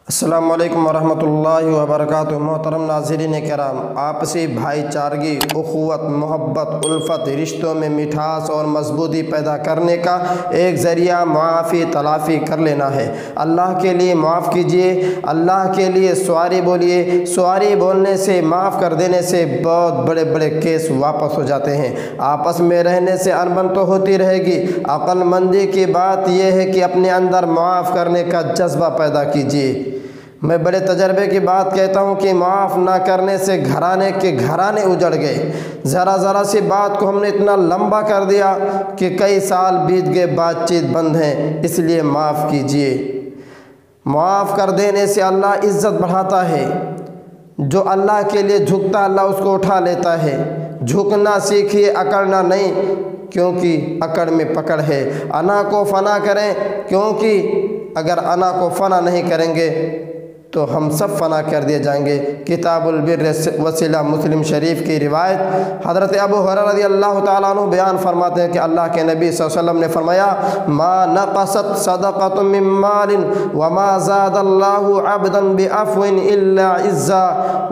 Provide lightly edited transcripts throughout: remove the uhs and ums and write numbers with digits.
السلام علیکم ورحمۃ اللہ وبرکاتہ۔ محترم ناظرین کرام، آپسی بھائی چارگی، اخوت، محبت، الفت، رشتوں میں مٹھاس اور مضبوطی پیدا کرنے کا ایک ذریعہ معافی تلافی کر لینا ہے۔ اللہ کے لیے معاف کیجیے، اللہ کے لیے سواری بولیے۔ سواری بولنے سے، معاف کر دینے سے بہت بڑے بڑے کیس واپس ہو جاتے ہیں۔ آپس میں رہنے سے انبن تو ہوتی رہے گی۔ عقل مندی کی بات یہ ہے کہ اپنے اندر معاف کرنے کا جذبہ پیدا کیجیے۔ میں بڑے تجربے کی بات کہتا ہوں کہ معاف نہ کرنے سے گھرانے کے گھرانے اجڑ گئے۔ ذرا سی بات کو ہم نے اتنا لمبا کر دیا کہ کئی سال بیت گئے، بات چیت بند ہے۔ اس لیے معاف کیجئے۔ معاف کر دینے سے اللہ عزت بڑھاتا ہے۔ جو اللہ کے لیے جھکتا اللہ اس کو اٹھا لیتا ہے۔ جھکنا سیکھیے، اکڑنا نہیں، کیونکہ اکڑ میں پکڑ ہے۔ انا کو فنا کریں، کیونکہ اگر انا کو فنا نہیں کریں گے تو ہم سب فنا کر دیے جائیں گے۔ کتاب البر وصلہ، مسلم شریف کی روایت۔ حضرت ابو ہریرہ رضی اللہ تعالیٰ عنہ بیان فرماتے ہیں کہ اللہ کے نبی صلی اللہ علیہ وسلم نے فرمایا، ما نقصت صدقۃ من مال وما زاد اللہ عبدا بعفو الا عزا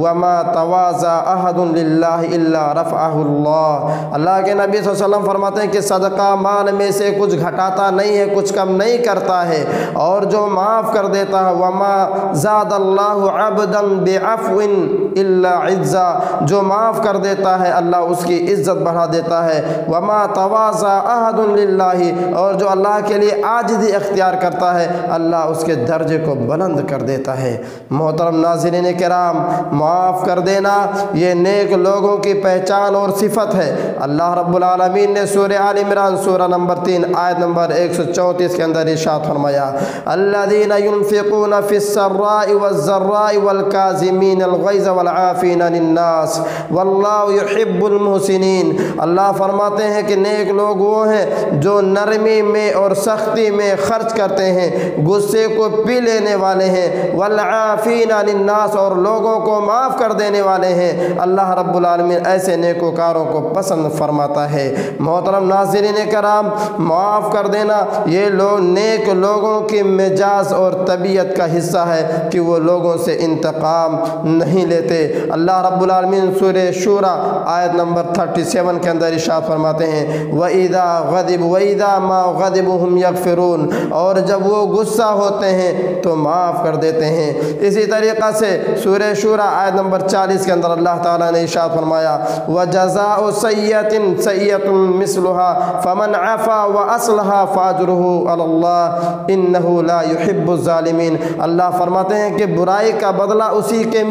وما تواضع احد للہ الا رفعہ اللہ۔ اللہ کے نبی صلی اللہ علیہ وسلم فرماتے ہیں کہ صدقہ مال میں سے کچھ گھٹاتا نہیں ہے، کچھ کم نہیں کرتا ہے، اور جو معاف کر دیتا ہے، وما زاد اللہ عبدا بعفو الا عزا، جو معاف کر دیتا ہے اللہ اس کی عزت بڑھا دیتا ہے۔ وما تواضع احد للہ، اور جو اللہ کے لیے عاجزی اختیار کرتا ہے اللہ اس کے درجے کو بلند کر دیتا ہے۔ محترم ناظرین کرام، معاف کر دینا یہ نیک لوگوں کی پہچان اور صفت ہے۔ اللہ رب العالمین نے سورہ آل عمران سورہ نمبر 3 آیت نمبر 134 کے اندر ارشاد فرمایا، الذین ينفقون فی السراء والضراء والکاظمین الغیظ والعافین عن الناس واللہ یحب المحسنین۔ اللہ فرماتے ہیں کہ نیک لوگ وہ ہیں جو نرمی میں اور سختی میں خرچ کرتے ہیں، غصے کو پی لینے والے ہیں، والعافین عن الناس، اور لوگوں کو معاف کر دینے والے ہیں۔ اللہ رب العالمین ایسے نیکوکاروں کو پسند فرماتا ہے۔ محترم ناظرین کرام، معاف کر دینا یہ نیک لوگوں کی مزاج اور طبیعت کا حصہ ہے کہ وہ لوگوں سے انتقام نہیں لیتے۔ اللہ رب العالمین سورہ شورى آیت نمبر 37 کے اندر ارشاد فرماتے ہیں، وَإِذَا غَضِبُ وَإِذَا مَا غَضِبُ هُمْ يَغْفِرُونَ، اور جب وہ غصہ ہوتے ہیں تو معاف کر دیتے ہیں۔ اسی طریقہ سے سورہ شورى آیت نمبر 40 کے اندر اللہ تعالیٰ نے ارشاد فرمایا، وَجَزَاءُ سَيِّئَةٍ سَيِّئَةٌ مِثْلُهَا فَمَنْ عَفَا وَأَصْلَحَ فَأَجْرُهُ عَلَى اللَّهِ إِنَّهُ لَا يُحِبُّ الظَّالِمِينَ۔ اللہ فرماتے ہیں کہ برائی کا بدلہ اسی کے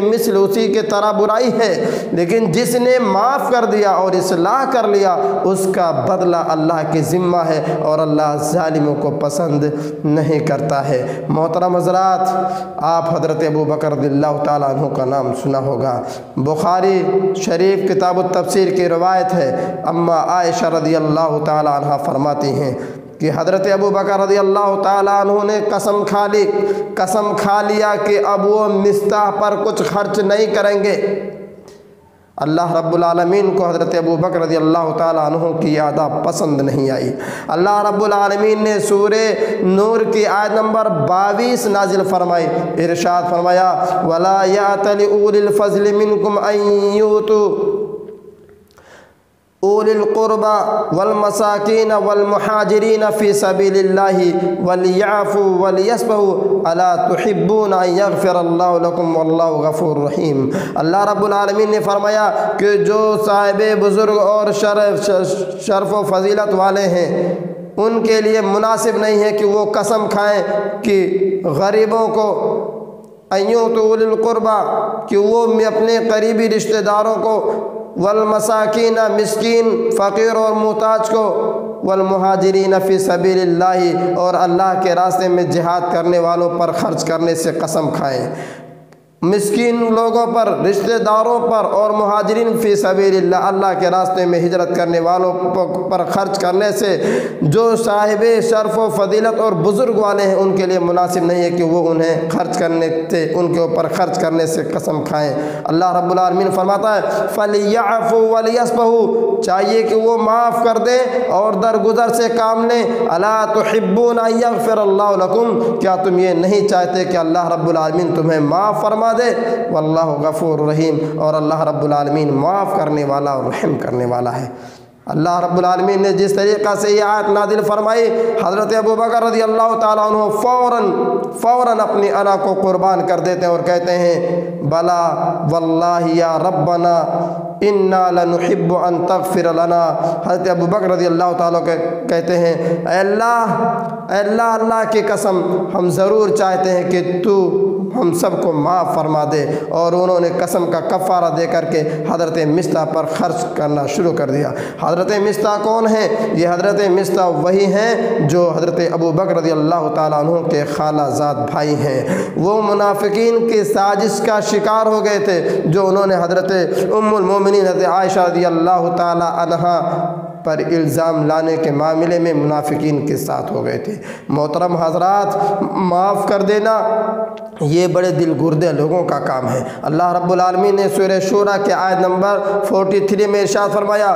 مثل اسی کے طرح برائی ہے، لیکن جس نے معاف کر دیا اور اصلاح کر لیا اس کا بدلہ اللہ کے ذمہ ہے، اور اللہ ظالموں کو پسند نہیں کرتا ہے۔ محترم حضرات، آپ حضرت ابو بکر رضی اللہ تعالیٰ عنہ کا نام سنا ہوگا۔ بخاری شریف کتاب التفسیر کی روایت ہے۔ اما عائشہ رضی اللہ تعالیٰ عنہ فرماتی ہیں کہ حضرت ابو بکر رضی اللہ تعالیٰ عنہ نے قسم کھا لیا کہ اب وہ مستاح پر کچھ خرچ نہیں کریں گے۔ اللہ رب العالمین کو حضرت ابو بکر رضی اللہ تعالیٰ عنہ کی عادہ پسند نہیں آئی۔ اللہ رب العالمین نے سورہ نور کی آیت نمبر 22 نازل فرمائی۔ ارشاد فرمایا، وَلَا يَأْتَلِ أُولِي الْفَضْلِ مِنْكُمْ أَنْ يُؤْتُوا أُولِي الْقُرْبَى وَالْمَسَاكِينَ وَالْمُهَاجِرِينَ فِي سَبِيلِ اللَّهِ وَلْيَعْفُوا وَلْيَصْفَحُوا أَلَا تُحِبُّونَ أَنْ يَغْفِرَ اللَّهُ لَكُمْ وَاللَّهُ غَفُورٌ رَحِيمٌ۔ اللہ رب العالمین نے فرمایا کہ جو صاحب بزرگ اور شرف و فضیلت والے ہیں ان کے لیے مناسب نہیں ہے کہ وہ قسم کھائیں کہ غریبوں کو أَيُّؤْتُوا أُولِي الْقُرْبَى، کہ وہ اپنے قریبی رشتہ داروں کو، والمساکین مسکین فقیر اور محتاج کو، والمہاجرین فی سبیل اللہ، اور اللہ کے راستے میں جہاد کرنے والوں پر خرچ کرنے سے قسم کھائیں۔ مسکین لوگوں پر، رشتہ داروں پر اور مہاجرین فی سبیل اللہ، اللہ کے راستے میں ہجرت کرنے والوں پر خرچ کرنے سے جو صاحب شرف و فضیلت اور بزرگ والے ہیں ان کے لیے مناسب نہیں ہے کہ وہ انہیں خرچ کرنے سے، ان کے اوپر خرچ کرنے سے قسم کھائیں۔ اللہ رب العالمین فرماتا ہے فَلْيَعْفُوا وَلْيَصْفَحُوا، چاہیے کہ وہ معاف کر دیں اور درگزر سے کام لیں۔ أَلَا تُحِبُّونَ أَن يَغْفِرَ اللَّهُ لَكُمْ، کیا تم یہ نہیں چاہتے کہ اللہ رب العالمین تمہیں معاف فرما دے؟ واللہ غفور رحیم، اور اللہ رب العالمین معاف کرنے والا اور رحم کرنے والا ہے۔ اللہ رب العالمین نے جس طریقہ سے یہ آیت نازل فرمائی، حضرت ابوبکر رضی اللہ تعالیٰ عنہ فوراً اپنی انا کو قربان کر دیتے ہیں اور کہتے ہیں بلا واللہ یا ربنا انا لنحب ان تغفر لنا۔ حضرت ابوبکر رضی اللہ تعالیٰ کہتے ہیں اے اللہ کی قسم ہم ضرور چاہتے ہیں کہ تو ہم سب کو معاف فرما دے، اور انہوں نے قسم کا کفارہ دے کر کے حضرت مصطح پر خرچ کرنا شروع کر دیا۔ حضرت مصطح کون ہیں؟ یہ حضرت مصطح وہی ہیں جو حضرت ابوبکر رضی اللہ تعالیٰ عنہ کے خالہ زاد بھائی ہیں۔ وہ منافقین کی سازش کا شکار ہو گئے تھے جو انہوں نے حضرت ام المومنین حضرت عائشہ رضی اللہ تعالیٰ عنہا پر الزام لانے کے معاملے میں منافقین کے ساتھ ہو گئے تھے۔ محترم حضرات، معاف کر دینا یہ بڑے دل گردے لوگوں کا کام ہے۔ اللہ رب العالمین نے سورہ شورى کے آیت نمبر 43 میں ارشاد فرمایا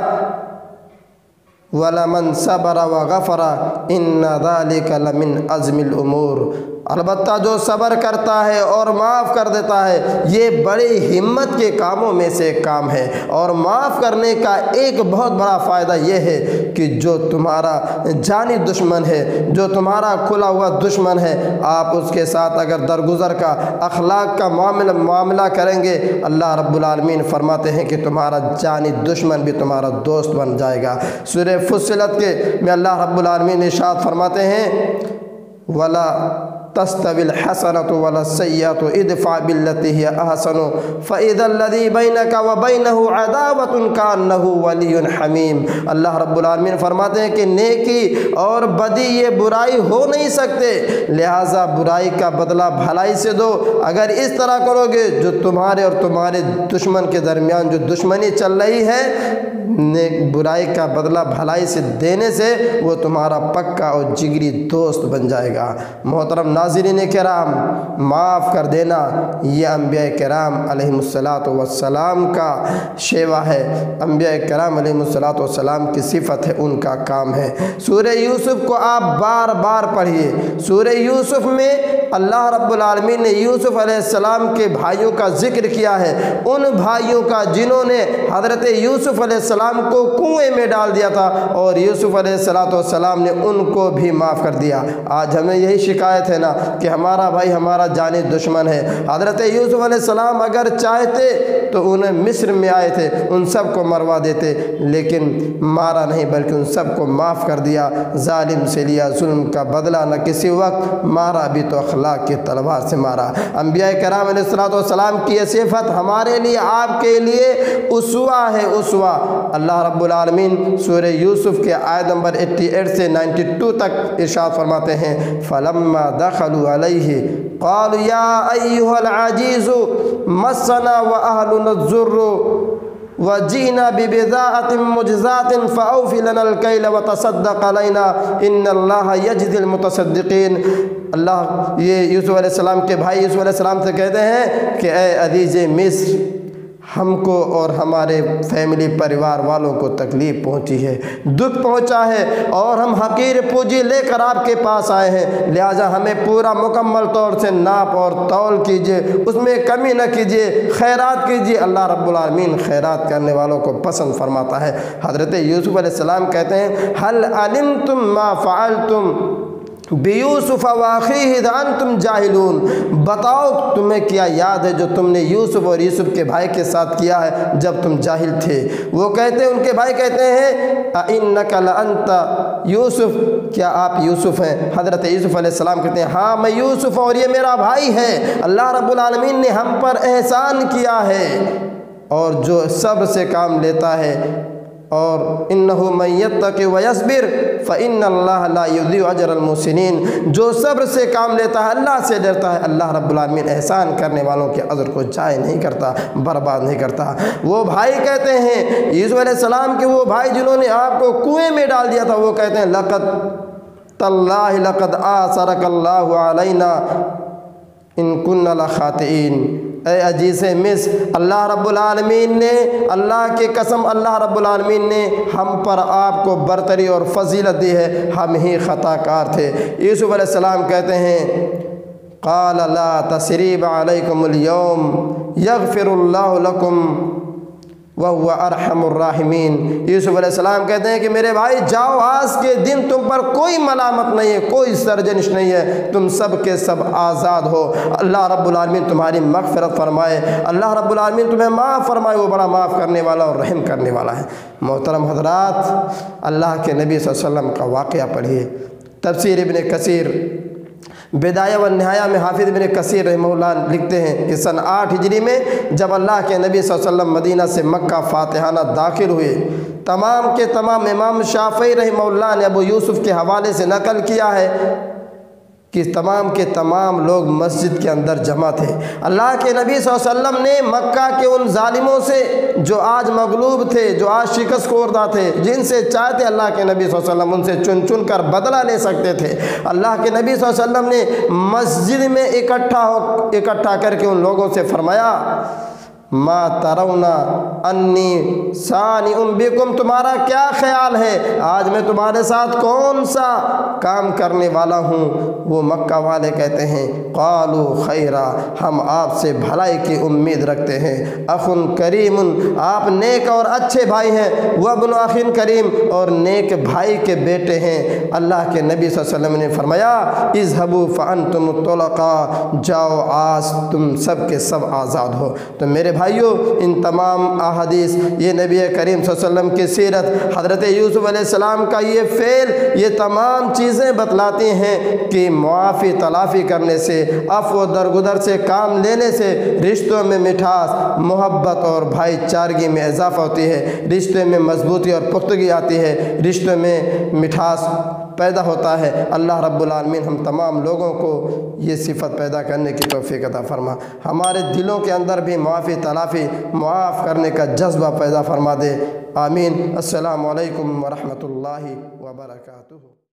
وَلَمَنْ صَبَرَ وَغَفَرَ إِنَّ ذَلِكَ لَمِنْ عَزْمِ الْأُمُورِ، البتہ جو صبر کرتا ہے اور معاف کر دیتا ہے یہ بڑی ہمت کے کاموں میں سے ایک کام ہے۔ اور معاف کرنے کا ایک بہت بڑا فائدہ یہ ہے کہ جو تمہارا جانی دشمن ہے، جو تمہارا کھلا ہوا دشمن ہے، آپ اس کے ساتھ اگر درگزر کا اخلاق کا معاملہ کریں گے، اللہ رب العالمین فرماتے ہیں کہ تمہارا جانی دشمن بھی تمہارا دوست بن جائے گا۔ سورہ فصلت کے میں اللہ رب العالمین ارشاد فرماتے ہیں وَلَا تَسْتَوِي الْحَسَنَةُ وَلَا السَّيِّئَةُ اِدْفَعْ بِالَّتِي هِيَ أَحْسَنُ فَإِذَا الَّذِي بَيْنَكَ وَبَيْنَهُ عَدَاوَةٌ كَأَنَّهُ وَلِيٌّ حَمِيمٌ۔ اللہ رب العالمین فرماتے ہیں کہ نیکی اور بدی یہ برائی ہو نہیں سکتے، لہٰذا برائی کا بدلہ بھلائی سے دو۔ اگر اس طرح کرو گے جو تمہارے اور تمہارے دشمن کے درمیان جو دشمنی چل رہی ہے، برائی کا بدلہ بھلائی سے دینے سے وہ تمہارا پکا اور جگری دوست بن جائے گا۔ محترم ناظرین کرام، معاف کر دینا یہ انبیاء کرام علیہ السلام کا شیوا ہے، انبیاء کرام علیہ السلام کی صفت ہے، ان کا کام ہے۔ سورہ یوسف کو آپ بار بار پڑھیے۔ سورہ یوسف میں اللہ رب العالمین نے یوسف علیہ السلام کے بھائیوں کا ذکر کیا ہے، ان بھائیوں کا جنہوں نے حضرت یوسف علیہ السلام کو کنویں میں ڈال دیا تھا، اور یوسف علیہ السلام نے ان کو بھی معاف کر دیا۔ آج ہمیں یہی شکایت ہے نا کہ ہمارا بھائی ہمارا جانی دشمن ہے۔ حضرت یوسف علیہ السلام اگر چاہتے تو انہیں مصر میں آئے تھے ان سب کو مروا دیتے، لیکن مارا نہیں بلکہ ان سب کو معاف کر دیا۔ ظالم سے لیا ظلم کا بدلہ نہ کسی وقت، مارا بھی تو اخلاق کی تلوار سے مارا۔ انبیاء کرام علیہ السلام کی یہ صفت ہمارے لیے، آپ کے لیے اسوہ ہے، اسوہ۔ اللہ رب العالمین سورہ یوسف کے آیت نمبر 88 سے 92 تک ارشاد فرماتے ہیں فَلَمَّا دَخَلُوا عَلَيْهِ قَالُوا يَا أَيُّهَا الْعَزِيزُ مَسَّنَا وَأَهْلُنَا الضُّرُّ وَجِئْنَا بِبِضَاعَةٍ مُزْجَاةٍ فَأَوْفِ لَنَا الْكَيْلَ وَتَصَدَّقْ عَلَيْنَا إِنَّ اللَّهَ يَجْزِي الْمُتَصَدِّقِينَ۔ اللہ یہ یوسف علیہ السلام کے بھائی یوسف علیہ السلام سے کہتے ہیں کہ اے عزیز مصر، ہم کو اور ہمارے فیملی پریوار والوں کو تکلیف پہنچی ہے، دکھ پہنچا ہے، اور ہم حقیر پوجی لے کر آپ کے پاس آئے ہیں، لہٰذا ہمیں پورا مکمل طور سے ناپ اور تول کیجئے، اس میں کمی نہ کیجئے، خیرات کیجئے۔ اللہ رب العالمین خیرات کرنے والوں کو پسند فرماتا ہے۔ حضرت یوسف علیہ السلام کہتے ہیں هل علمتم ما فعلتم بیوسف واخیہ اذ انتم جاہلون، بتاؤ تمہیں کیا یاد ہے جو تم نے یوسف اور یوسف کے بھائی کے ساتھ کیا ہے جب تم جاہل تھے۔ وہ کہتے ہیں، ان کے بھائی کہتے ہیں اِنَّكَ لَأَنْتَ یوسف، کیا آپ یوسف ہیں؟ حضرت یوسف علیہ السلام کہتے ہیں ہاں میں یوسف ہوں اور یہ میرا بھائی ہے۔ اللہ رب العالمین نے ہم پر احسان کیا ہے، اور جو صبر سے کام لیتا ہے اور انہو من یتق ویصبر فإن اللہ لا یضیع اجر المحسنین، جو صبر سے کام لیتا ہے، اللہ سے ڈرتا ہے، اللہ رب العالمین احسان کرنے والوں کے اجر کو ضائع نہیں کرتا، برباد نہیں کرتا۔ وہ بھائی کہتے ہیں، یوسف علیہ السلام کے وہ بھائی جنہوں نے آپ کو کنویں میں ڈال دیا تھا، وہ کہتے ہیں لقد تاللہ لقد آثرک اللہ علینا ان کننا لخاطئین، اے عزیز مصر، اللہ رب العالمین نے، اللہ کی قسم اللہ رب العالمین نے ہم پر آپ کو برتری اور فضیلت دی ہے، ہم ہی خطا کار تھے۔ یوسف علیہ السلام کہتے ہیں قال لا تثریب علیکم اليوم یغفر اللہ لکم وَهُوَ أَرْحَمُ الرَّاحِمِينَ۔ یوسف علیہ السلام کہتے ہیں کہ میرے بھائی جاؤ، آج کے دن تم پر کوئی ملامت نہیں ہے، کوئی سرزنش نہیں ہے، تم سب کے سب آزاد ہو، اللہ رب العالمین تمہاری مغفرت فرمائے، اللہ رب العالمین تمہیں معاف فرمائے، وہ بڑا معاف کرنے والا اور رحم کرنے والا ہے۔ محترم حضرات، اللہ کے نبی صلی اللہ علیہ وسلم کا واقعہ پڑھیے۔ تفسیر ابن کثیر بدایہ و نہایہ میں حافظ ابن کثیر رحمہ اللہ لکھتے ہیں کہ سن 8 ہجری میں جب اللہ کے نبی صلی اللہ علیہ وسلم مدینہ سے مکہ فاتحانہ داخل ہوئے، تمام کے تمام امام شافعی رحمہ اللہ نے ابو یوسف کے حوالے سے نقل کیا ہے کہ تمام کے تمام لوگ مسجد کے اندر جمع تھے۔ اللہ کے نبی صلی اللہ علیہ وسلم نے مکہ کے ان ظالموں سے جو آج مغلوب تھے، جو آج شکست خوردہ تھے، جن سے چاہتے اللہ کے نبی صلی اللہ علیہ وسلم ان سے چن چن کر بدلہ لے سکتے تھے، اللہ کے نبی صلی اللہ علیہ وسلم نے مسجد میں اکٹھا کر کے ان لوگوں سے فرمایا ما ترون انی ثانع بکم، تمہارا کیا خیال ہے آج میں تمہارے ساتھ کون سا کام کرنے والا ہوں؟ وہ مکہ والے کہتے ہیں قالوا خیرا، ہم آپ سے بھلائی کی امید رکھتے ہیں، اخ کریم، آپ نیک اور اچھے بھائی ہیں، وابن اخ کریم، اور نیک بھائی کے بیٹے ہیں۔ اللہ کے نبی صلی اللہ علیہ وسلم نے فرمایا اذهبوا فانتم الطلقاء، جاؤ آج تم سب کے سب آزاد ہو۔ تو میرے بھائیو، ان تمام احادیث، یہ نبی کریم صلی اللہ علیہ وسلم کی سیرت، حضرت یوسف علیہ السلام کا یہ فعل، یہ تمام چیزیں بتلاتی ہیں کہ معافی تلافی کرنے سے، عفو و درگزر سے کام لینے سے رشتوں میں مٹھاس، محبت اور بھائی چارگی میں اضافہ ہوتی ہے، رشتے میں مضبوطی اور پختگی آتی ہے، رشتوں میں مٹھاس پیدا ہوتا ہے۔ اللہ رب العالمین ہم تمام لوگوں کو یہ صفت پیدا کرنے کی توفیق عطا فرما، ہمارے دلوں کے اندر بھی معافی تلافی، معاف کرنے کا جذبہ پیدا فرما دے، آمین۔ السلام علیکم ورحمۃ اللہ وبرکاتہ۔